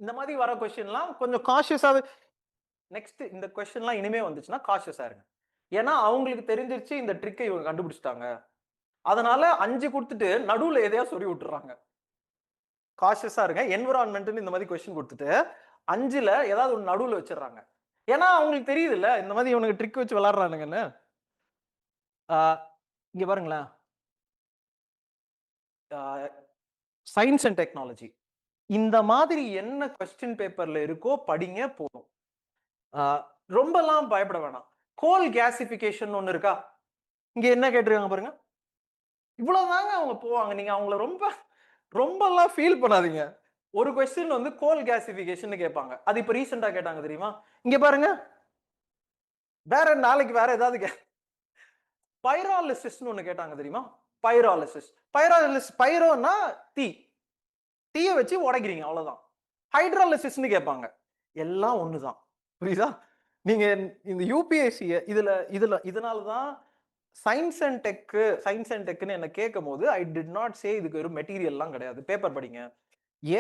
இந்த மாதிரி வர கொஸ்டின்லாம் கொஞ்சம் காஷியஸாவே நெக்ஸ்ட் இந்த கொஸ்டின்லாம் இனிமே வந்துச்சுன்னா காஷியஸா இருங்க. ஏன்னா அவங்களுக்கு தெரிஞ்சிருச்சு இந்த ட்ரிக்கை இவங்க கண்டுபிடிச்சிட்டாங்க. அதனால 5 கொடுத்துட்டு நடுவுல எதையா சொல்லி விட்டுறாங்க. காஷியஸா இருங்க. என்விரான்மெண்ட்னு இந்த மாதிரி கொஸ்டின் கொடுத்துட்டு 5ல ஏதாவது ஒரு நடுவுல வச்சிடறாங்க. ஏன்னா அவங்களுக்கு தெரியுது இல்ல இந்த மாதிரி இவனுக்கு ட்ரிக் வச்சு விளையாடுறானுங்கன்னு. இங்க பாருங்களேன். சயின்ஸ் அண்ட் டெக்னாலஜி இந்த மாதிரி என்ன கொஸ்டின் பேப்பர்ல இருக்கோ படிங்க போதும். ரொம்பலாம் பயப்பட வேணாம். கோல் கேசிபிகேஷன் ஒன்னு இருக்கா? இங்க என்ன கேட்டிருக்காங்க பாருங்க. இவ்வளவுதாங்க அவங்க போவாங்க. நீங்க அவங்கள ரொம்பலாம் ஃபீல் பண்ணாதீங்க. ஒரு கொஸ்டின் வந்து கோல் கேசிபிகேஷன் கேட்பாங்க. அது இப்ப ரீசெண்டா கேட்டாங்க தெரியுமா? இங்க பாருங்க. வேற நாளைக்கு வேற ஏதாவது பைராலிசிஸ்னு ஒண்ணு கேட்டாங்க தெரியுமா? பைராலிசிஸ். பைரோனா தீ. தீய வச்சு உடைக்கிறீங்க அவ்வளவுதான். ஹைட்ராலிசிஸ்னு கேட்பாங்க. எல்லாம் ஒண்ணுதான். புரியுதா? நீங்க இந்த யூபிஎஸ்சி இதனால தான் சயின்ஸ் அண்ட் டெக்னு என்ன கேட்கும் போது ஐ டிட் நாட் சே இதுக்கு ஒரு மெட்டீரியல்லாம் கிடையாது. பேப்பர் படிங்க.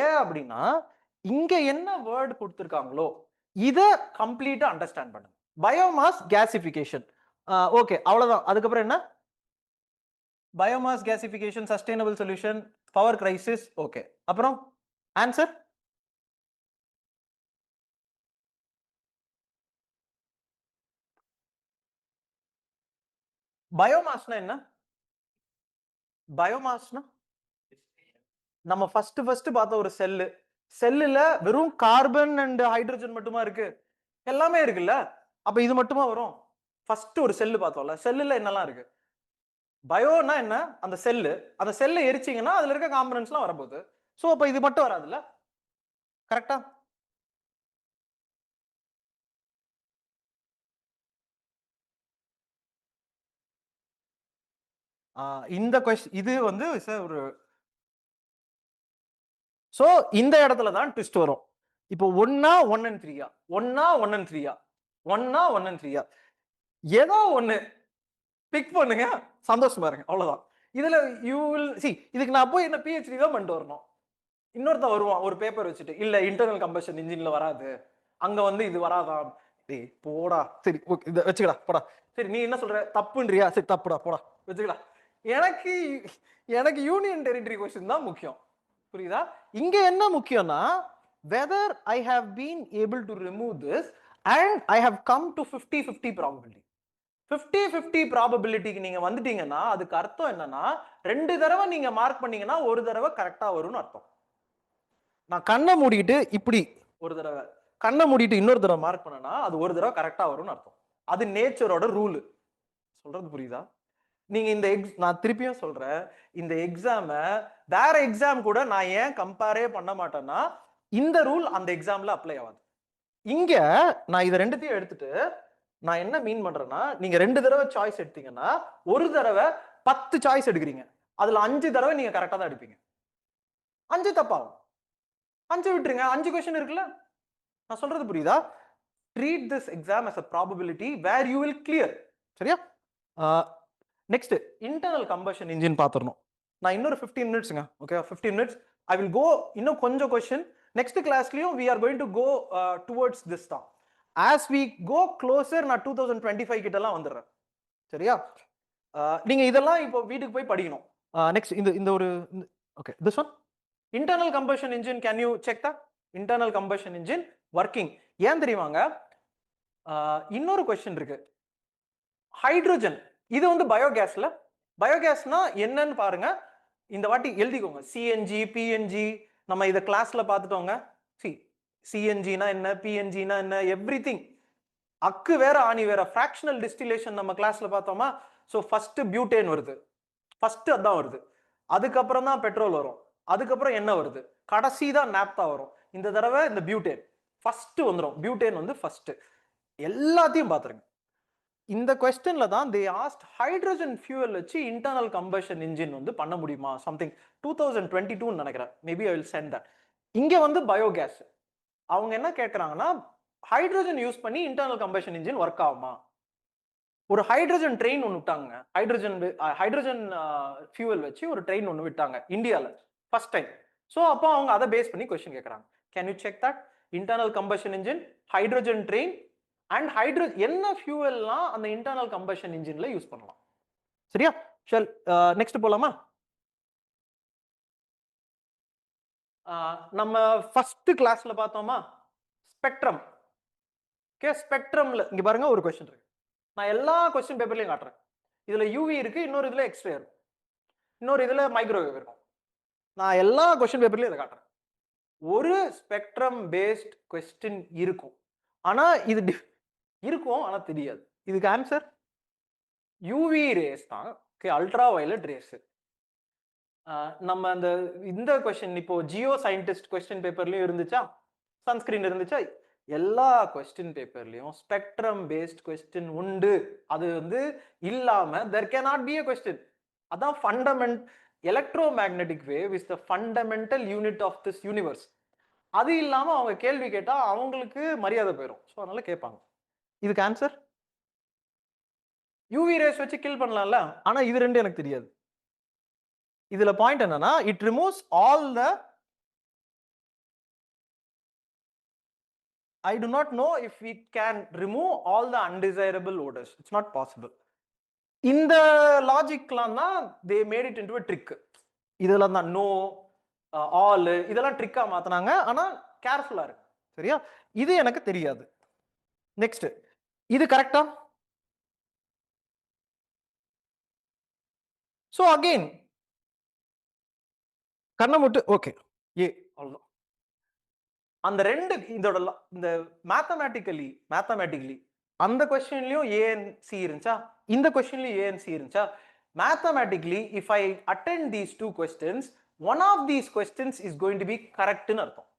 ஏன் அப்படின்னா இங்க என்ன வேர்ட் கொடுத்திருக்காங்களோ இத கம்ப்ளீட்டா அண்டர்ஸ்டாண்ட் பண்ணுங்க. பயோமாஸ் கேசிபிகேஷன். ஓகே அவ்வளவுதான். அதுக்கப்புறம் என்ன? Biomass gasification, sustainable solution, power crisis. Okay அப்புறம் ஆன்சர். பயோமாஸ்னா என்ன? பயோமாஸ்னா நம்ம ஃபர்ஸ்ட் பார்த்த ஒரு செல்லுல வெறும் கார்பன் அண்ட் ஹைட்ரஜன் மட்டுமா இருக்கு? எல்லாமே இருக்குல்ல. அப்ப இது மட்டுமா வரும்? ஃபர்ஸ்ட் ஒரு செல்லு பார்த்தோம்ல. செல்லுல என்னெல்லாம் இருக்கு? பயோனா என்ன? அந்த செல்லை எரிச்சீங்கன்னா அதுல இருக்க காம்பனன்ட்ஸ்லாம் வரப்போகுது. சோ அப்ப இது மட்டும் வராதுல்ல? கரெக்டா? இந்த இது வந்து ஒரு சோ இந்த இடத்துல தான் ட்விஸ்ட் வரும். இப்போ 1 and 3 1 and 3 1 and 3 ஏதோ ஒண்ணு பிக் பண்ணுங்க, சந்தோஷமா இருங்க. அவ்வளவுதான். இதுல யூ வில் see இதுக்கு நான் போய் என்ன PhD தான் பண்ணிட்டு வரணும். இன்னொருத்த வருவான் ஒரு பேப்பர் வச்சுட்டு, இல்ல இன்டர்னல் கம்பஷன் இன்ஜின்ல வராது, அங்க வந்து இது வராதான். டேய் போடா, சரி ஓகே இத வச்சுக்கடா போடா. சரி நீ என்ன சொல்ற? தப்புன்றியா? சரி தப்புடா போடா வச்சுக்கடா. எனக்கு எனக்கு யூனியன் டெரிட்டரி கொஸ்டின் தான் முக்கியம். புரியுதா? இங்க என்ன முக்கியம்னா whether I have been able to remove this and I have come to 50-50 probability. 50-50 ப்ராபபிலிட்டிக்கு நீங்க வந்துட்டீங்கன்னா அதுக்கு அர்த்தம் என்னன்னா 2 தடவை நீங்க மார்க் பண்ணீங்கன்னா ஒரு தடவை கரெக்டா வரும்னு அர்த்தம். நான் கண்ணை மூடிட்டு இப்படி ஒரு தடவை, கண்ணை மூடிட்டு இன்னொரு தடவை மார்க் பண்ணனா அது ஒரு தடவை கரெக்டா வரும்னு அர்த்தம். அது நேச்சரோட ரூல். சொல்றது புரியுதா? நீங்க இந்த நான் திருப்பியும் சொல்றேன், இந்த எக்ஸாம வேற எக்ஸாம் கூட நான் ஏன் கம்பேரே பண்ண மாட்டேன்னா இந்த ரூல் அந்த எக்ஸாம்ல அப்ளை ஆகாது. இங்க நான் இதை ரெண்டுத்தையும் எடுத்துட்டு நான் என்ன மீன் பண்றேன்னா, நீங்க 2 தடவை சாய்ஸ் எடுத்தீங்கன்னா ஒரு தடவை 10 சாய்ஸ் எடுக்கிறீங்க. அதுல 5 தடவை நீங்க கரெக்டா தான் எடுப்பீங்க. 5 தப்பாகும். 5 விட்டுருங்க. 5 கொஸ்டின் இருக்குல்ல. நான் சொல்றது புரியுதா? Treat this exam as a probability where you will clear. சரியா? நெக்ஸ்ட் இன்டர்னல் கம்பஷன் இன்ஜின் பாத்துறணும். நான் இன்னொரு 15 மினிட்ஸ்ங்க. Okay 15 minutes I will go இன்னும் கொஞ்சம் கொஸ்டின். நெக்ஸ்ட் கிளாஸ்லயும் we are going to go towards this தான். as we go closer நான் 2025 கிட்டலாம் வந்துடுறேன். சரியா? நீங்க இதெல்லாம் இப்போ வீட்டுக்கு போய் படிக்கணும். நெக்ஸ்ட் இந்த ஒரு okay this one internal combustion engine, can you check that internal combustion engine working? ஏன் தெரியுமாங்க? இன்னொரு கொஸ்டின் இருக்கு. ஹைட்ரோஜன் இது வந்து பயோகேஸ்ல. பயோகேஸ்னா என்னன்னு பாருங்க. இந்த வாட்டி எழுதிக்கோங்க. சிஎன்ஜி பிஎன்ஜி நம்ம இத கிளாஸ்ல பார்த்துட்டோங்க. சிஎன்ஜினா என்ன, பிஎன்ஜினா என்ன, எவ்ரிதிங். அக்கு வேற ஆணி வேற. ஃபிராக்ஷனல் டிஸ்டிலேஷன் நம்ம கிளாஸ்ல பார்த்தோமா? சோ ஃபர்ஸ்ட் பியூட்டேன் வருது. ஃபர்ஸ்ட் அதான் வருது. அதுக்கப்புறம் தான் பெட்ரோல் வரும். அதுக்கப்புறம் என்ன வருது? கடைசி தான் நாப்தா வரும். இந்த தடவை இந்த பியூட்டேன் ஃபர்ஸ்ட் வந்துடும். பியூட்டேன் வந்து ஃபர்ஸ்ட். எல்லாத்தையும் பார்த்துருங்க. இந்த கொஸ்டின்ல தான் they asked ஹைட்ரஜன் ஃபியூவல் வச்சு இன்டர்னல் கம்பஷன் இன்ஜின் வந்து பண்ண முடியுமா? சம்திங் 2022 நினைக்கிறேன். Maybe I will send that. இங்க வந்து பயோகேஸ். அவங்க என்ன கேட்கறாங்கன்னா ஹைட்ரஜன் யூஸ் பண்ணி இன்டர்னல் கம்பஷன் இன்ஜின் ஒர்க் ஆகுமா? ஒரு ஹைட்ரஜன் ட்ரெயின் ஒன்று விட்டாங்க. ஹைட்ரஜன் ஃபியூவல் வச்சு ஒரு ட்ரெயின் ஒன்று விட்டாங்க இந்தியாவில் ஃபர்ஸ்ட் டைம். ஸோ அப்போ அவங்க அதை பேஸ் பண்ணி கொஸ்டின் கேட்கறாங்க. Can you check that? Internal combustion engine, hydrogen train and என்ன ஃபியூவல்லாம் அந்த இன்டர்னல் கம்பஷன் இன்ஜின்ல யூஸ் பண்ணலாம். சரியா? ஷல் நெக்ஸ்ட் போலாமா? நம்ம ஃபர்ஸ்ட் கிளாஸ்ல பார்த்தோமா ஸ்பெக்ட்ரம். ஓகே, ஸ்பெக்ட்ரம்ல இங்க பாருங்க ஒரு क्वेश्चन இருக்கு. நான் எல்லா क्वेश्चन பேப்பர்லயும் காட்டுறேன். இதுல யூவி இருக்கு, இன்னொரு இதுல எக்ஸ்ரே இருக்கு, இன்னொரு இதுல மைக்ரோவேவ் இருக்கும். நான் எல்லா क्वेश्चन பேப்பர்லயும் இதை காட்டுறேன். ஒரு ஸ்பெக்ட்ரம் பேஸ்ட் क्वेश्चन இருக்கும், ஆனா இது இருக்கும் ஆனா தெரியாது. இதுக்கு ஆன்சர் யூவி ரேஸ் தான். Okay, ultra violet race. நம்ம அந்த இந்த क्वेश्चन இப்போ ஜியோ சயின்டிஸ்ட் क्वेश्चन பேப்பர்லயும் இருந்துச்சா, சன்ஸ்கிரீன் இருந்துச்சா, எல்லா क्वेश्चन பேப்பர்லயும் ஸ்பெக்ட்ரம் பேஸ்ட் क्वेश्चन உண்டு. அது வந்து இல்லாம there cannot be a question. அதான் fundament electromagnetic wave is the fundamental unit of this universe. அது இல்லாம அவங்க கேள்வி கேட்டா அவங்களுக்கு மரியாதை போயிடும். ஸோ அதனால கேட்பாங்க. இதுக்கு ஆன்சர் யூவி ரேஸ் வச்சு கில் பண்ணலாம்ல, ஆனா இது ரெண்டு எனக்கு தெரியாது. இதுல பாயிண்ட் என்னன்னா it removes all the I do not know if we can remove all the undesirable odors. It's not possible. இந்த லாஜிக்லாம் தான் they made it into a trick. இதெல்லாம் தான் நோ ஆல் இதெல்லாம் ட்ரிக்கா மாத்தினாங்க. ஆனா கேர்ஃபுல்லா இருக்கு. சரியா? இது எனக்கு தெரியாது. நெக்ஸ்ட், இது கரெக்டா? சோ அகைன் கண்ணமுட்டு ஓகே ஏ அவ்வளவுதான். அந்த ரெண்டு இதோட இந்த மேத்தமேட்டிக்கலி அந்த கொஸ்டின்லயும் ஏஎன்சி இருந்துச்சா, இந்த கொஸ்டின்லயும் ஏஎன்சி இருந்துச்சா. Mathematically if I attend these two questions, one of these questions is going to be கரெக்ட்னு அர்த்தம்.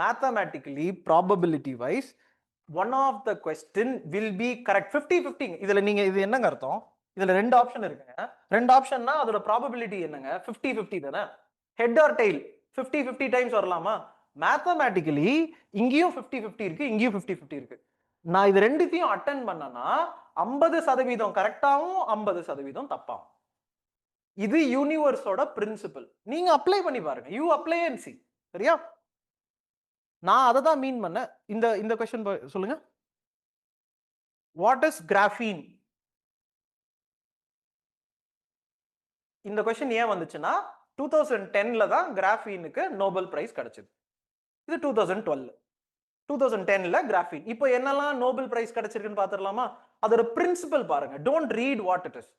Mathematically probability wise one of the question will be correct. 50-50. இதுல நீங்க இது என்னங்க அர்த்தம்? இதுல ரெண்டு ஆப்ஷன் இருக்குங்க. ரெண்டு ஆப்ஷன்னா அதோட ப்ராபபிலிட்டி என்னங்க? 50-50 தானே. ஹெட் ஆர் டெய்ல் 50-50 டைம்ஸ் வரலாமா? மேத்தமேட்டிக்கலி இங்கேயும் 50-50 இருக்கு, இங்கேயும் 50-50 இருக்கு. நான் இது ரெண்டுத்தையும் அட்டென்ட் பண்ணனா 50% கரெக்டாவும் 50% தப்பாகும். இது யூனிவர்ஸோட பிரின்சிபல். நீங்க அப்ளை பண்ணி பாருங்க. You apply and see. சரியா? நான் அதை தான் மீன் பண்ண. இந்த क्वेश्चन சொல்லுங்க. What is graphene? இந்த क्वेश्चन ஏன் வந்துச்சுன்னா 2010ல தான் கிராஃபீனுக்கு நோபல் பிரைஸ் கிடைச்சது. இது 2012. 2010ல கிராஃபீன். இப்போ என்னெல்லாம் நோபல் பிரைஸ் கிடைச்சிருக்குன்னு பாத்துடலாமா? அதோட பிரின்சிபல் பாருங்க. Don't read what it is.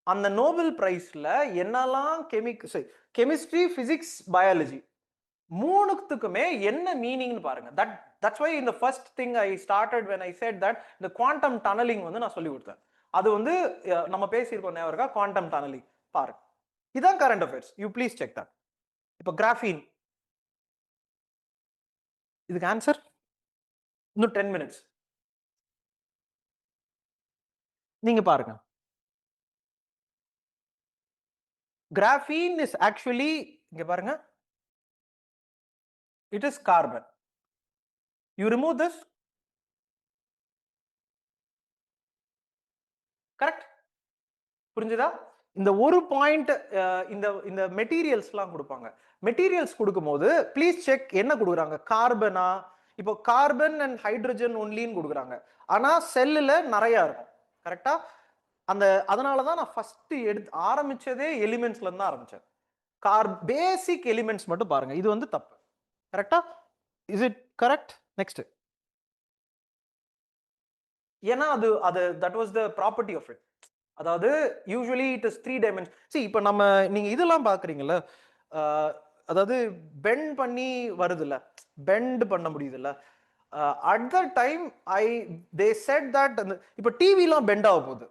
அந்த நோபல் பிரைஸ்ல என்னெல்லாம் கெமிஸ்ட்ரி, பிசிக்ஸ், பயாலஜி மூணுத்துக்குமே என்ன மீனிங்னு பாருங்க. தட்ஸ் வை இந்த first thing I started when I said that இந்த குவாண்டம் டனலிங் வந்து நான் சொல்லி கொடுத்தேன். அது வந்து நம்ம பேசியிருக்கோம் நேவருக்கா குவாண்டம் டனலிங் பாருங்க. இதான் current affairs. You please check that. இப்போ கிராஃபீன், இதுக்கு ஆன்சர் இன்னும் 10 minutes. நீங்க பாருங்க. கிராஃபீன் இஸ் ஆக்சுவலி இங்க பாருங்க, it is carbon. You remove this, correct? புரிஞ்சுதா? இந்த ஒரு பாயிண்ட் இந்த மெட்டீரியல்ஸ்லாம் கொடுப்பாங்க. மெட்டீரியல்ஸ் கொடுக்கும்போது ப்ளீஸ் செக் என்ன கொடுக்குறாங்க. கார்பனா, இப்போ கார்பன் அண்ட் ஹைட்ரஜன் ஒன்லின்னு கொடுக்குறாங்க. ஆனா செல்லுல நிறைய இருக்கும். கரெக்டா? அதனாலதான் நான் ஃபர்ஸ்ட் ஆரம்பிச்சதே எலிமெண்ட்ஸ்ல இருந்து ஆரம்பிச்சேன். பேசிக் எலிமெண்ட்ஸ் மட்டும் பாருங்க. இது வந்து தப்பு. கரெக்டா? Is it correct? நெக்ஸ்ட். ஏன்னா அது that was the property of it. அதாவது usually it is 3 dimension. see இப்போ நம்ம நீங்க இதெல்லாம் பாக்குறீங்கல்ல, அதாவது பெண்ட் பண்ணி வருதுல்ல, பெண்ட் பண்ண முடியுதுல்ல. At the time they set that இப்போ டிவிலாம் பெண்ட் ஆக போகுது.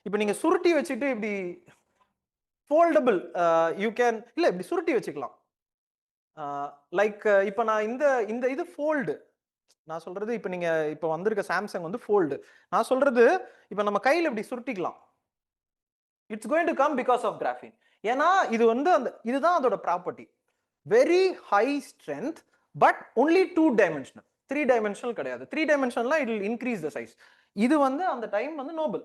இப்போ நீங்க சுருட்டி வச்சுட்டு இப்படி ஃபோல்டபிள் யூ கேன் இல்ல இப்படி சுருட்டி வச்சுக்கலாம். லைக் இப்போ நான் இந்த இது ஃபோல்டு நான் சொல்றது, இப்போ நீங்க இப்போ வந்திருக்க சாம்சங் வந்து ஃபோல்டு. நான் சொல்றது இப்போ நம்ம கையில் இப்படி சுருட்டிக்கலாம். It's going to come because of graphene. ஏன்னா இது வந்து இதுதான் அதோட property. Very high strength but only 2 dimensional. 3 dimensional கிடையாது. 3 dimensional it will increase the size. இது வந்து அந்த டைம் வந்து நோபல்.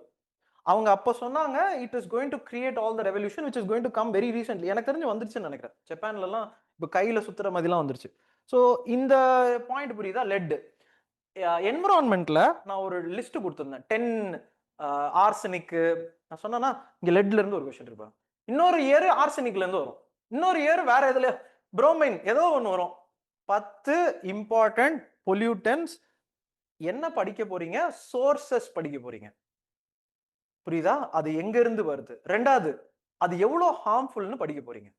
அவங்க அப்ப சொன்னாங்க it is going to create all the revolution which is going to come very recently. எனக்கு தெரிஞ்சு வந்துருச்சுன்னு நினைக்கிறேன். ஜப்பான்ல எல்லாம் இப்போ கையில சுத்துற மாதிரிலாம் வந்துருச்சு. ஸோ இந்த பாயிண்ட் புரியுதா? லெட் என்விரான்மெண்ட்ல நான் ஒரு லிஸ்ட் கொடுத்துருந்தேன் 10 ஆர்சனிக்கு. நான் சொன்னேன்னா இங்க லெட்ல இருந்து ஒரு கொஸ்டின் இருப்பேன், இன்னொரு இயர் ஆர்சனிக்ல இருந்து வரும், இன்னொரு இயர் வேற எதுல புரோமைன் ஏதோ ஒன்று வரும். 10 இம்பார்ட்டன்ட் பொல்யூட்டன்ஸ். என்ன படிக்க போறீங்க? சோர்சஸ் படிக்க போறீங்க. புரியுதா? அது எங்க இருந்து வருது. ரெண்டாவது அது எவ்வளவு ஹார்ம்ஃபுல்னு படிக்க போறீங்க.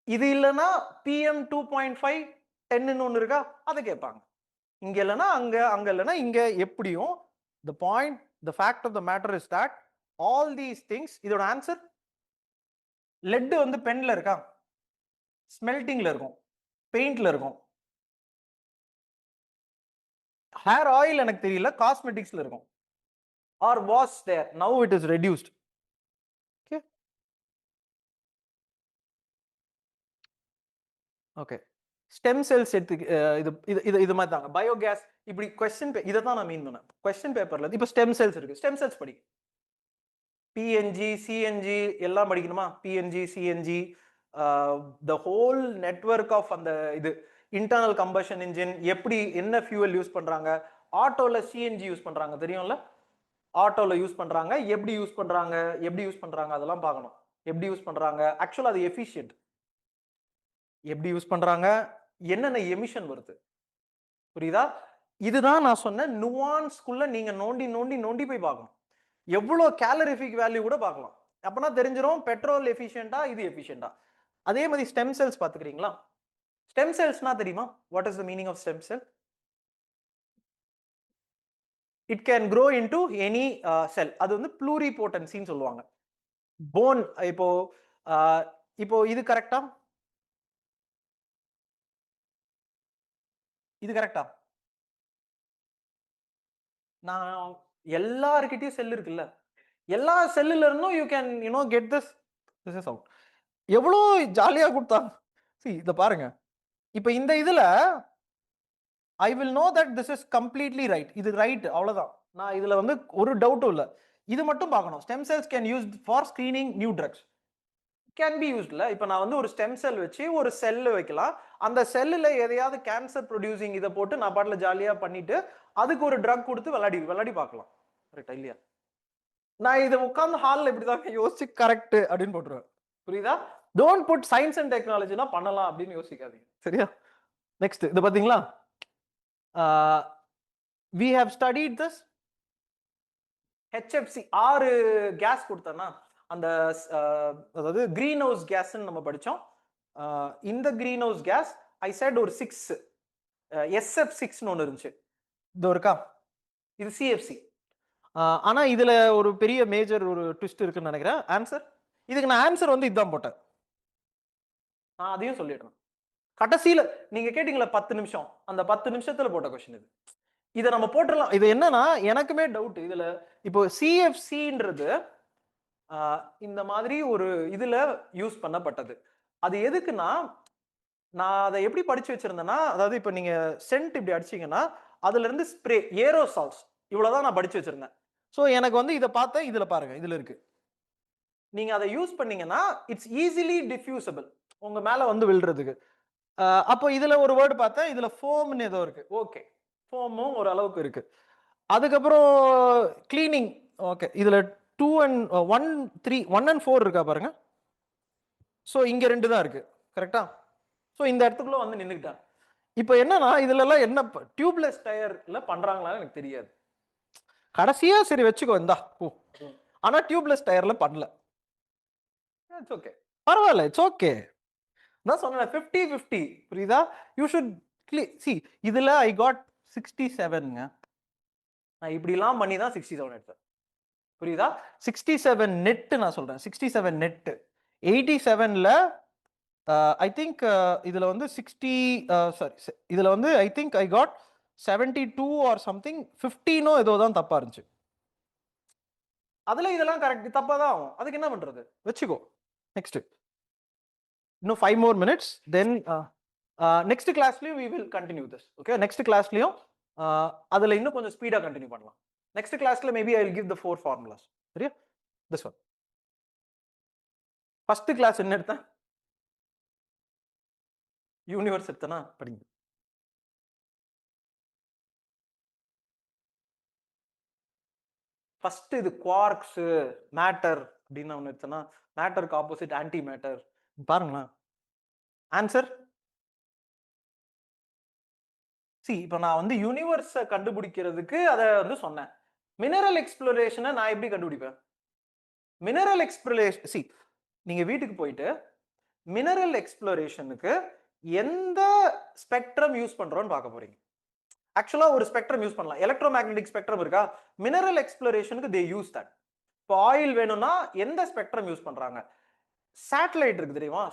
இது இல்லைன்னா PM 2.5 10ன்னு ஒன்று இருக்கா, அதை கேட்பாங்க. இங்க இல்லைன்னா அங்க, அங்க இல்லைன்னா இங்க. எப்படியும் the point, the fact of the matter is that all these things, இதோட ஆன்சர் லெட் வந்து பென்ல இருக்கா, ஸ்மெல்டிங்ல இருக்கும், பெயிண்ட்ல இருக்கும், ஹேர் ஆயில் எனக்கு தெரியல, காஸ்மெட்டிக்ஸ்ல இருக்கும். or was there, now it is reduced. okay okay stem cells எடுத்து இது இது இது மாதிரி தாங்க பயோகேஸ். இப்படி கொஸ்டின் இதை தான் நான் மீன் பண்ணேன். கொஸ்டின் பேப்பர்ல இப்போ ஸ்டெம் செல்ஸ் இருக்கு, ஸ்டெம் செல்ஸ் படி. பிஎன்ஜி சிஎன்ஜி எல்லாம் படிக்கணுமா? PNG CNG the whole network of அந்த இது இன்டர்னல் கம்பஷன் இன்ஜின் எப்படி என்ன ஃபியூவல் யூஸ் பண்றாங்க. ஆட்டோல சிஎன்ஜி யூஸ் பண்றாங்க தெரியும்ல, ஆட்டோல யூஸ் பண்றாங்க, எப்படி யூஸ் பண்றாங்க, எப்படி யூஸ் பண்றாங்க அதெல்லாம் பார்க்கணும். எப்படி யூஸ் பண்றாங்க, ஆக்சுவலா அது எஃபிஷியன்ட், எப்படி யூஸ் பண்றாங்க, என்னென்ன எமிஷன் வருது. புரியுதா? இதுதான் நான் சொன்ன நுவான்ஸ்குள்ள நீங்க நோண்டி நோண்டி நோண்டி போய் பார்க்கணும். எவ்வளோ கேலரிஃபிக் வேல்யூ கூட பார்க்கலாம். அப்பனா தெரிஞ்சிடும் பெட்ரோல் எஃபிஷியன்டா இது எஃபிஷியன்டா. அதே மாதிரி ஸ்டெம் செல்ஸ் பார்த்துக்கிறீங்களா? ஸ்டெம் செல்ஸ்னா தெரியுமா? What is the meaning of stem cell? It can grow into any cell. அது வந்து ப்ளூரிபோட்டன்சின்னு சொல்லுவாங்க. போன் இப்போ இப்போ இது கரெக்டா? இது கரெக்டா? நான் எல்லார்கிட்டயும் செல் இருக்குல்ல, எல்லா செல்லுல இருந்தும் you can get this is out. எவ்வளோ ஜாலியா கொடுத்தாங்க. இத பாருங்க. இப்ப இந்த இதுல I will know that this is completely right. இது ரைட், அவ்வளவுதான். நான் இதுல வந்து ஒரு டவுட்டும் இல்ல. இது மட்டும் பார்க்கணும். Stem cells can use for screening new drugs. Can be யூஸ்ட்ல. இப்ப நான் வந்து ஒரு ஸ்டெம் செல் வச்சு ஒரு செல்லு வைக்கலாம். அந்த செல்லுல எதையாவது கேன்சர் ப்ரொடியூசிங் இதை போட்டு நான் பாட்டுல ஜாலியா பண்ணிட்டு அதுக்கு ஒரு ட்ரக் கொடுத்து விளையாடி பார்க்கலாம். ரைட்டா இல்லையா? நான் இதை உட்கார்ந்து ஹாலில் இப்படிதான் யோசிச்சு கரெக்ட் அப்படின்னு போட்டுருவேன். புரியுதா? டோன்ட் புட் சயின்ஸ் அண்ட் டெக்னாலஜினா பண்ணலாம் அப்படின்னு யோசிக்காதீங்க. சரியா? நெக்ஸ்ட் இது பாத்தீங்களா? we have studied this HFC 6 case கொடுத்தனா அந்த அதாவது கிரீன் ஹவுஸ் கேஸ்ன்னு நம்ம படிச்சோம். இந்த கிரீன் ஹவுஸ் கேஸ் ஐ செட் ஒரு 6 SF6ன்னு ஒன்று இருந்துச்சு. இது இருக்கா? இது CFC. ஆனா இதுல ஒரு பெரிய மேஜர் ஒரு ட்விஸ்ட் இருக்குன்னு நினைக்கிறேன். ஆன்சர் இதுக்கு நான் ஆன்சர் வந்து இதுதான் போட்டேன். நான் அதையும் சொல்லிடுறேன். கடைசியில நீங்க கேட்டீங்களா 10 நிமிஷம், அந்த 10 நிமிஷத்துல போட்ட கொஸ்டின் இது. இதை நம்ம போட்டுடலாம். இது என்னன்னா எனக்குமே டவுட் இதுல. இப்போ CFCன்றது இந்த மாதிரி ஒரு இதுல யூஸ் பண்ணப்பட்டது. அது எதுக்குன்னா நான் அதை எப்படி படிச்சு வச்சிருந்தேன்னா, அதாவது இப்ப நீங்க சென்ட் இப்படி அடிச்சீங்கன்னா அதுல இருந்து ஸ்ப்ரே ஏரோசால்ஸ் இவ்வளவுதான் நான் படிச்சு வச்சிருந்தேன். ஸோ எனக்கு வந்து இதை பார்த்தேன். இதுல பாருங்க, இதுல இருக்கு. நீங்க அதை யூஸ் பண்ணீங்கன்னா இட்ஸ் ஈஸிலி டிஃப்யூசபிள், உங்க மேல வந்து விழுறதுக்கு. அப்போ இதுல ஒரு வேர்டு பார்த்தேன், இதுல ஃபோம்னு ஏதோ இருக்கு. ஓகே, ஃபோமும் ஒரு அளவுக்கு இருக்கு. அதுக்கப்புறம் கிளீனிங். ஓகே, இதுல 2 and 1 3 1 and 4 இருக்கா பாருங்க. ஸோ இங்க 2 தான் இருக்கு. கரெக்டா? ஸோ இந்த இடத்துக்குள்ள வந்து நின்றுக்கிட்டேன். இப்போ என்னன்னா இதுல எல்லாம் என்ன டியூப்லெஸ் டயர்ல பண்றாங்களான்னு எனக்கு தெரியாது. கடைசியா சரி வச்சுக்கோ இந்தா ஓ, ஆனா டியூப்லெஸ் டயர்ல பண்ணல. இட்ஸ் ஓகே, பரவாயில்ல, இட்ஸ் ஓகே. நான் சொன்னேன் 50-50. புரியுதா? You should see. இதுல ஐ காட் 67ங்க. நான் இப்படிலாம் பண்ணி தான் 67 எடுத்தேன். புரியுதா? 67 நெட் நான் சொல்றேன். 67 நெட். 87ல ஐ திங்க் இதுல வந்து 60 சாரி இதுல வந்து I think I got 72 or something. 15 ஏதோ தான் தப்பா இருந்துச்சு. அதுல இதெல்லாம் கரெக்ட் தப்பா தான் ஆகும். அதுக்கு என்ன பண்றது? வச்சுக்கோ. நெக்ஸ்ட் இன்னும் 5 more minutes, then next classலயும் we will continue this. okay, next classலயும் அதுல இன்னும் கொஞ்சம் ஸ்பீடா கண்டினியூ பண்ணலாம். நெக்ஸ்ட் கிளாஸ்ல maybe I will give the 4 formulas. சரியா? This one. ஃபர்ஸ்ட் கிளாஸ் என்ன எடுத்தேன்? யூனிவர்ஸ் எடுத்தனா? படிங்க. ஃபர்ஸ்ட் இது குவார்க்ஸ், மேட்டர் அப்படின்னு ஒன்று எடுத்தனா, மேட்டருக்கு ஆப்போசிட் ஆன்டி மேட்டர். பாருங்களேன். Answer C. இப்போ நான் வந்து யூனிவர்ஸை கண்டுபிடிக்கிறதுக்கு அதை வந்து சொன்னேன். மினரல் எக்ஸ்ப்ளோரேஷனை நான் எப்படி கண்டுபிடிப்பேன்? மினரல் எக்ஸ்ப்ளோரேஷன் சி, நீங்க வீட்டுக்கு போயிட்டு மினரல் எக்ஸ்ப்ளோரேஷனுக்கு எந்த ஸ்பெக்ட்ரம் யூஸ் பண்றோம்னு பார்க்க போறீங்க. ஆக்சுவலா ஒரு ஸ்பெக்ட்ரம் யூஸ் பண்ணலாம். எலக்ட்ரோ மேக்னெட்டிக் ஸ்பெக்ட்ரம் இருக்கா? மினரல் எக்ஸ்ப்ளோரேஷனுக்கு தே யூஸ் தட். இப்போ ஆயில் வேணும்னா எந்த ஸ்பெக்ட்ரம் யூஸ் பண்றாங்க? சேட்டலைட் இருக்கு தெரியுமா?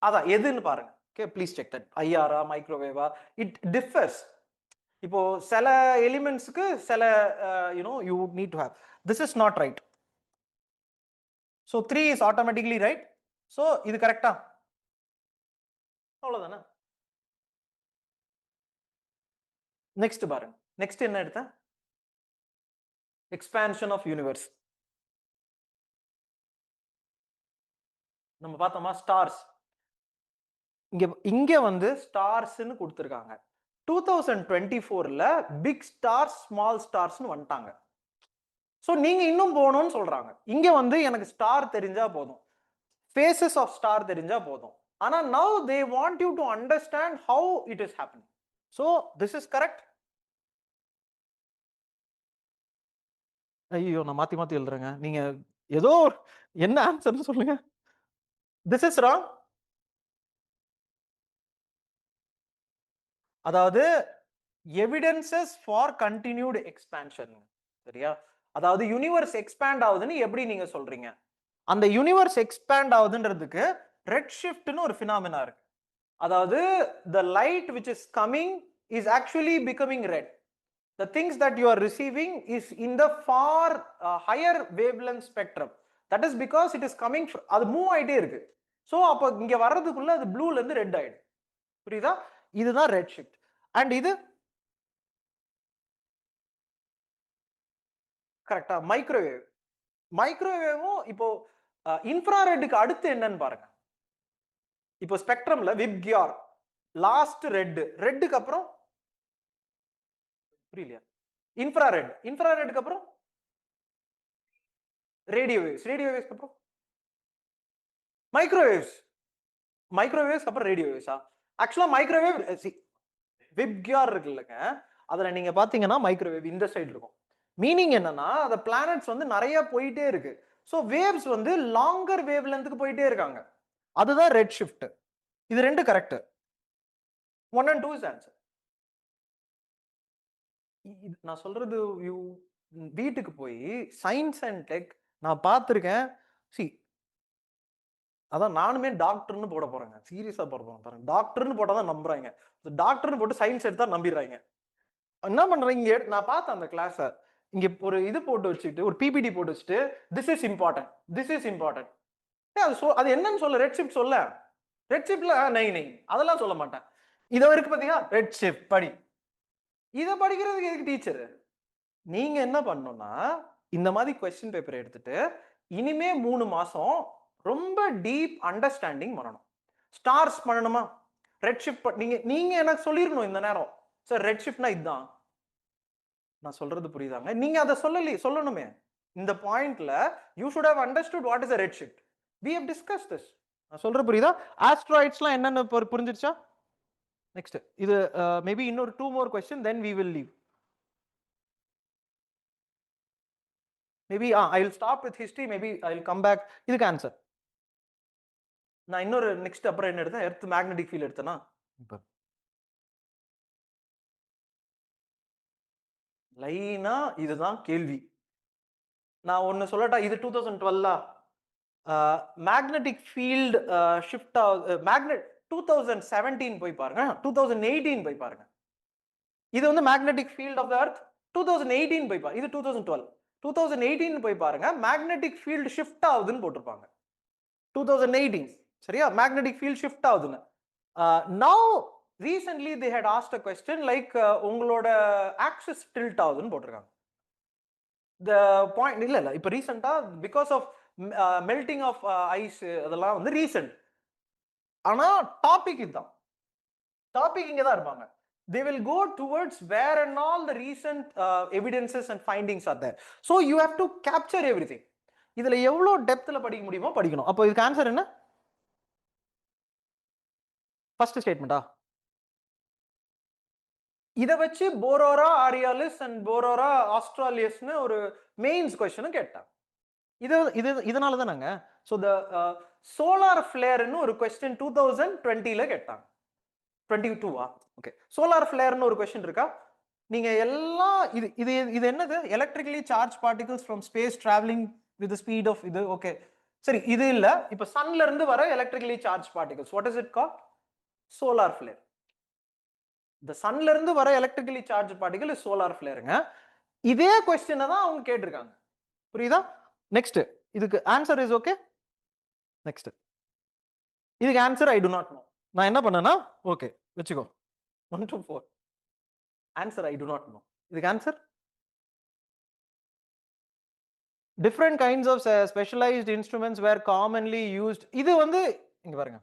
அதான் எதுன்னு பாருங்க. Okay, please check that. ஐஆரா, மைக்ரோவேவா, இட் டிஃபர்ஸ். இப்போ சில எலிமெண்ட்ஸ்க்கு சில you need to have. This is not right. So 3 is automatically right. So இது கரெக்டா? அவ்வளவுதானே. நெக்ஸ்ட் பாருங்க. நெக்ஸ்ட் என்ன எடுத்தேன்? Expansion of universe. நம்ம பார்த்தோமா ஸ்டார்ஸ். இங்க இங்க வந்து ஸ்டார்ஸ்னு கொடுத்துருக்காங்க. 2024ல பிக் ஸ்டார்ஸ், ஸ்மால் ஸ்டார்ஸ்னு வந்துட்டாங்க. ஸோ நீங்க இன்னும் போகணும்னு சொல்றாங்க. இங்க வந்து எனக்கு ஸ்டார் தெரிஞ்சா போதும், ஃபேசஸ் ஆஃப் ஸ்டார் தெரிஞ்சா போதும். ஆனா now they want you to understand how it is happening. So this is correct. ஐயோ, நான் மாத்தி மாத்தி எழுதுறேங்க. நீங்க ஏதோ என்ன ஆன்சர்னு சொல்லுங்க. This is wrong. அதாவது எவிடன்சஸ் ஃபார் கண்டினியூட் எக்ஸ்பான்ஷன். சரியா? அதாவது யூனிவர்ஸ் எக்ஸ்பேண்ட் ஆகுதுன்னு எப்படி நீங்க சொல்றீங்க? அந்த யூனிவர்ஸ் எக்ஸ்பேண்ட் ஆகுதுன்றதுக்கு ரெட் ஷிஃப்ட்னு ஒரு ஃபினாமினா இருக்கு. அதாவது the light which is coming is actually becoming red. The things that you are receiving is in the far higher wavelength spectrum. That is because it is coming அது move ஆயிட்டே இருக்கு. So அப்போ இங்க வர்றதுக்குள்ள அது ப்ளூல இருந்து ரெட் ஆயிடும். புரியுதா? இதுதான் ரெட் ஷிஃப்ட். அண்ட் இது கரெக்டா? மைக்ரோவேவ். மைக்ரோவேவும் இப்போ இன்ஃப்ராரெட்டுக்கு அடுத்து என்னன்னு பாருங்க. இப்போ ஸ்பெக்ட்ரம்ல விப்கியார் லாஸ்ட் ரெட்டுக்கு அப்புறம் புரியலையா? இன்ஃப்ராரெட். இன்ஃப்ராரெட்டுக்கு அப்புறம் ரேடியோ வேவ்ஸ். ரேடியோ வேவ்ஸ்க்கு அப்புறம் மைக்ரோவேவ்ஸ். மைக்ரோவேவ்ஸ் அப்புறம் ரேடியோ வேவ்ஸா? ஆக்சுவலா மைக்ரோவேவ் விப்கியார் இருக்குல்லங்க, அதுல நீங்க பாத்தீங்கன்னா மைக்ரோவேவ் இந்த சைடு இருக்கும். மீனிங் என்னன்னா அந்த பிளானட்ஸ் வந்து நிறைய போயிட்டே இருக்கு. ஸோ வேவ்ஸ் வந்து லாங்கர் வேவ் லென்த்துக்கு போயிட்டே இருக்காங்க. அதுதான் ரெட் ஷிஃப்ட். இது ரெண்டு கரெக்ட். 1 and 2 is answer. நான் சொல்றது வீட்டுக்கு போய் சயின்ஸ் அண்ட் டெக் நான் பார்த்துருக்கேன். சி, அதான் நானுமே டாக்டர்னு போட போறேங்க. சீரியஸா போட போறேன் பாருங்க. டாக்டர்னு போட்டா தான் நம்புறாங்க. டாக்டர்னு போட்டு சயின்ஸ் எடுத்தா நம்பிடுறாங்க. என்ன பண்றீங்க? நான் பார்த்தேன் அந்த கிளாஸ. இங்க ஒரு இது போட்டு வச்சுட்டு, ஒரு பிபிடி போட்டு வச்சுட்டு, this is important, this is important. அது என்னன்னு சொல்ல? ரெட் ஷிஃப்ட் சொல்ல. ரெட் ஷிஃப்ட்ல நை நை அதெல்லாம் சொல்ல மாட்டேன். இதோ இருக்கு பாத்தீங்களா, ரெட் ஷிஃப்ட் படி. இதை படிக்கிறதுக்கு எதுக்கு டீச்சர்? நீங்க என்ன பண்ணணும்னா இந்த மாதிரி கொஸ்டின் பேப்பர் எடுத்துட்டு இனிமே 3 மாசம் ரொம்ப டீப் அண்டர்ஸ்டாண்டிங் பண்ணணும். ஸ்டார்ஸ் பண்ணணுமா? ரெட் ஷிஃப்ட் நீங்க நீங்க எனக்கு சொல்லிருக்கணும் இந்த நேரம். சார் ரெட் ஷிஃப்ட்னா இதுதான். நான் சொல்றது புரியுதாங்க? நீங்க அதை சொல்லணுமே. இந்த பாயிண்ட்ல you should have understood what is a red shift. we have discussed this. நான் சொல்றது புரியுதா? ஆஸ்ட்ராய்ட்ஸ்லாம் என்னன்னு புரிஞ்சிருச்சா? நெக்ஸ்ட் இது மேபி இன்னொரு 2 more question then we will leave. Maybe I will stop with history, maybe I will come back. இதுக்கு answer நான் இன்னொரு next அப்புறம் என்ன எடுத்தேன்? எர்த் மேக்னெட்டிக் ஃபீல்ட் எடுத்தேனா? லைனா இதுதான் கேள்வி. நான் ஒன்னு சொல்லட்டா? இது 2012 மேக்னெட்டிக் ஃபீல்ட் ஷிஃப்ட் மேக்னெட் 2017 போய் பாருங்க, 2018 போய் பாருங்க. இது வந்து magnetic field of the earth. 2018 போய் பாருங்க. இது 2012. 2018 போய் பாருங்க, மேக்னெட்டிக் ஃபீல்ட் ஷிஃப்ட் ஆகுதுன்னு போட்டிருப்பாங்க. 2018 சரியா? மேக்னெட்டிக் ஃபீல்ட் ஷிஃப்ட் ஆகுதுன்னு. Now recently they had asked a question like உங்களோட ஆக்சிஸ் டில்ட் ஆகுதுன்னு போட்டிருக்காங்க. த பாயிண்ட் இல்ல இப்ப ரீசெண்டா because of melting of ice அதெல்லாம் வந்து ரீசெண்ட். ஆனா டாபிக் இதுதான். டாபிக் இங்க தான் இருப்பாங்க. They will go towards where and all the recent evidences and findings are there. So you have to capture everything. இதுல எவ்வளவு டெப்த்ல படிக்க முடியுமோ படிக்கணும். அப்போ இதுக்கு ஆன்சர் என்ன? ஃபர்ஸ்ட் ஸ்டேட்மெண்டா? இத வச்சு போரோரா ஆரியாலிஸ் அண்ட் போரோரா ஆஸ்ட்ராலியஸ்னு ஒரு மெயின்ஸ் क्वेश्चन கேட்டாங்க. இதனால தானங்க. சோ தி சோலார் ஃப்ளேர்னு ஒரு क्वेश्चन 2020ல கேட்டாங்க. 22வா? ஓகே. சோலார் ஃப்ளேர்னு ஒரு क्वेश्चन இருக்கா? நீங்க எல்லாம் இது என்னது? Electrically charge particles from space travelling with the speed of இது. ஓகே. சரி, இது இல்ல. இப்ப சன்ல இருந்து வர electrically charge particles. What is it called? Solar flare. இந்த சன்ல இருந்து வர electrically charge particle is solar ஃப்ளேருங்க. இதே क्वेश्चन தான் அவங்க கேட்டிருக்காங்க. புரியுதா? நெக்ஸ்ட். இதுக்கு ஆன்சர் இஸ் ஓகே. நெக்ஸ்ட். இதுக்கு answer I do not know. நான் என்ன பண்ணேன்னா ஓகே வெச்சுக்கோ 1 to 4 answer I do not know. இதுக்கு answer different kinds of specialised instruments were commonly used. இது வந்து இங்க பாருங்க,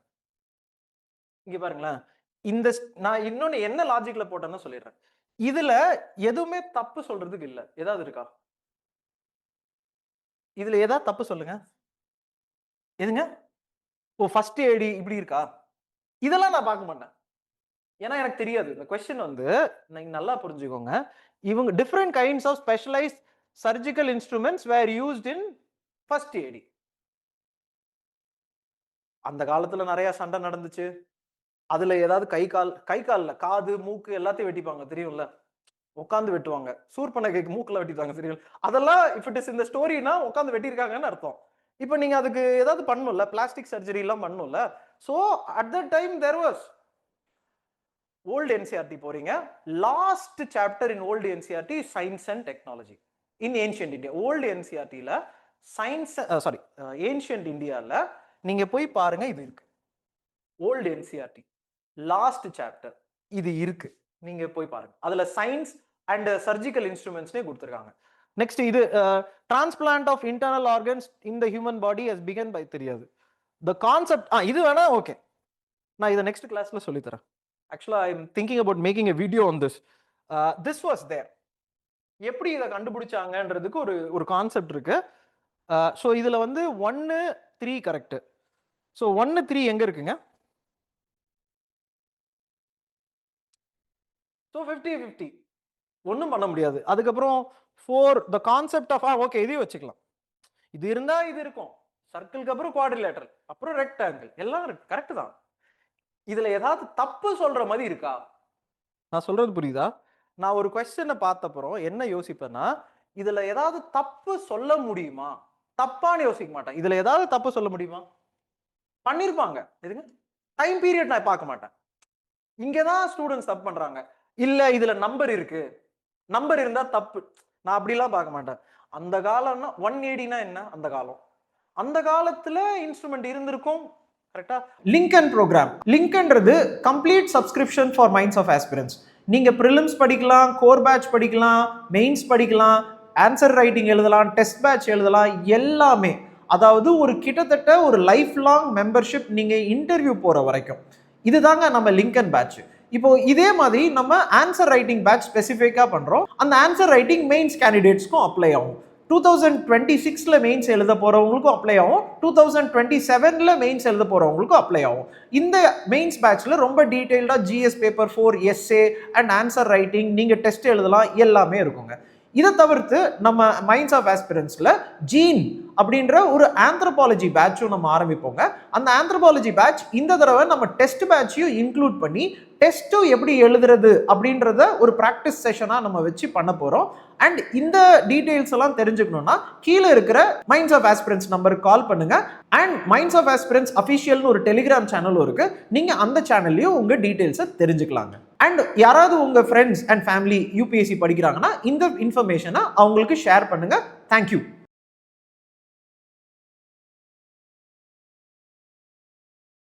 இங்க பாருங்களேன். இந்த நான் இன்னொன்னு என்ன லாஜிக்ல போட்டேன்னு சொல்லிடுறேன். இதுல எதுவுமே தப்பு சொல்றதுக்கு இல்ல. ஏதாவது இருக்கா? இதுல ஏதாவது தப்பு சொல்லுங்க. எதுங்க? ஓ ஃபர்ஸ்ட் ஏடி இப்படி இருக்கா? இதெல்லாம் நான் பார்க்க மாட்டேன். ஏன்னா எனக்கு தெரியாது. இந்த क्वेश्चन வந்து நீங்க நல்லா புரிஞ்சுக்கோங்க. இவங்க different kinds of specialised surgical instruments were used in first AD. அந்த காலத்துல நிறைய சண்டை நடந்துச்சு. அதுல ஏதாவது கை கால்ல காது மூக்கு எல்லாத்தையும் வெட்டிப்பாங்க தெரியும்ல. உட்காந்து வெட்டுவாங்க. சூர்பனகைக்கு மூக்குல வெட்டிட்டாங்க தெரியும். அதெல்லாம் இஃப் இட் இஸ் இந்த ஸ்டோரினா உட்காந்து வெட்டியிருக்காங்கன்னு அர்த்தம். இப்போ நீங்க அதுக்கு ஏதாவது பண்ணணும்ல, பிளாஸ்டிக் சர்ஜரி எல்லாம் பண்ணணும்ல. So at the time there was old NCERT போறீங்க. Last chapter in old NCERT science and technology in ancient India. Old என்சிஆர்டில சயின்ஸ் ஏன்ஷியன்ட் இந்தியால நீங்க போய் பாருங்க, இது இருக்கு. ஓல்டு என்சிஆர்டி லாஸ்ட் சாப்டர் இது இருக்கு, நீங்க போய் பாருங்க. அதுல சயின்ஸ் அண்ட் சர்ஜிக்கல் இன்ஸ்ட்ருமெண்ட்ஸ்னே கொடுத்துருக்காங்க. நெக்ஸ்ட் இது transplant of internal organs in the human body has begun by தெரியாது. த கான்செப்ட் இது வேணா ஓகே, நான் இதை நெக்ஸ்ட் கிளாஸ்ல சொல்லி தரேன். ஆக்சுவலா I am thinking about making a video on this. This was there. எப்படி இதை கண்டுபிடிச்சாங்கன்றதுக்கு ஒரு கான்செப்ட் இருக்கு. ஸோ இதுல வந்து 1, 3 கரெக்ட். ஸோ 1, 3 எங்க இருக்குங்க? ஸோ 50-50 ஒன்றும் பண்ண முடியாது. அதுக்கப்புறம் 4 த கான்செப்ட் ஆஃப் ஓகே இதையும் வச்சுக்கலாம். இது இருந்தா இது இருக்கும். சர்க்கிளுக்கு அப்புறம் குவாட்ரிலேட்டரல், அப்புறம் ரெக்டாங்கிள், எல்லாம் இருக்கு. கரெக்ட் தான். இதுல ஏதாவது தப்பு சொல்ற மாதிரி இருக்கா? நான் சொல்றது புரியுதா? நான் ஒரு क्वेश्चனை பார்த்தப்பறம் என்ன யோசிப்பேன்னா, இதுல ஏதாவது தப்பு சொல்ல முடியுமா? தப்பான்னு யோசிக்க மாட்டேன். இதுல ஏதாவது தப்பு சொல்ல முடியுமா? பண்ணிருப்பாங்க. எதுங்க? டைம் பீரியட் நான் பார்க்க மாட்டேன். இங்கதான் ஸ்டூடெண்ட்ஸ் தப்பு பண்றாங்க. இல்ல இதுல நம்பர் இருக்கு, நம்பர் இருந்தா தப்பு, நான் அப்படிலாம் பார்க்க மாட்டேன். அந்த காலம்னா 180னா என்ன? அந்த காலம், அந்த காலத்துல இன்ஸ்ட்ருமெண்ட் இருந்திருக்கும். கரெக்டா? லிங்கன் ப்ரோக்ராம். லிங்கன்றது complete subscription for minds of aspirants. நீங்க ப்ரிலிம்ஸ் படிக்கலாம், கோர் பேட்ச் படிக்கலாம், மெயின்ஸ் படிக்கலாம், ஆன்சர் ரைட்டிங் எழுதலாம், டெஸ்ட் பேட்ச் எழுதலாம், எல்லாமே. அதாவது ஒரு கிட்டத்தட்ட ஒரு லைஃப் லாங் மெம்பர்ஷிப் நீங்க இன்டர்வியூ போற வரைக்கும். இதுதாங்க நம்ம லிங்கன் பேட்ச். இப்போ இதே மாதிரி நம்ம ஆன்சர் ரைட்டிங் பேட்ச் ஸ்பெசிஃபிக்கா பண்றோம். அந்த ஆன்சர் ரைட்டிங் மெயின்ஸ் கேண்டிடேட்ஸ்க்கும் அப்ளை ஆகும். 2026ல மெயின்ஸ் எழுத போறவங்களுக்கும் அப்ளை ஆகும், 2027ல மெயின்ஸ் எழுத போறவங்களுக்கும் அப்ளை ஆகும். இந்த மெயின்ஸ் பேட்ச்ல ரொம்ப டீடைல்டா GS paper 4, essay and answer writing, நீங்க டெஸ்ட் எழுதலாம், எல்லாமே இருக்குங்க. இதை தவிர்த்து நம்ம மைண்ட்ஸ் ஆஃப் ஆஸ்பிரன்ட்ஸ்ல ஜீன் அப்படின்ற ஒரு ஆந்த்ரோபாலஜி பேட்சும் நம்ம ஆரம்பிப்போங்க. அந்த ஆந்த்ரோபாலஜி பேட்ச் இந்த தடவை நம்ம டெஸ்ட் பேட்சையும் இன்க்ளூட் பண்ணி டெஸ்ட்டும் எப்படி எழுதுறது அப்படின்றத ஒரு ப்ராக்டிஸ் செஷனாக நம்ம வச்சு பண்ண போகிறோம். அண்ட் இந்த டீடைல்ஸ் எல்லாம் தெரிஞ்சுக்கணும்னா கீழே இருக்கிற மைண்ட்ஸ் ஆஃப் ஆஸ்பிரன்ட்ஸ் நம்பருக்கு கால் பண்ணுங்க. அண்ட் மைண்ட்ஸ் ஆஃப் ஆஸ்பிரன்ட்ஸ் அஃபிஷியல்னு ஒரு டெலிகிராம் சேனலும் இருக்கு, நீங்க அந்த சேனல்லையும் உங்க டீடைல்ஸை தெரிஞ்சுக்கலாங்க. அண்ட் யாராவது உங்க ஃப்ரெண்ட்ஸ் அண்ட் ஃபேமிலி யூபிஎஸ்சி படிக்கிறாங்கன்னா இந்த இன்ஃபர்மேஷனை அவங்களுக்கு ஷேர் பண்ணுங்க. தேங்க்யூ.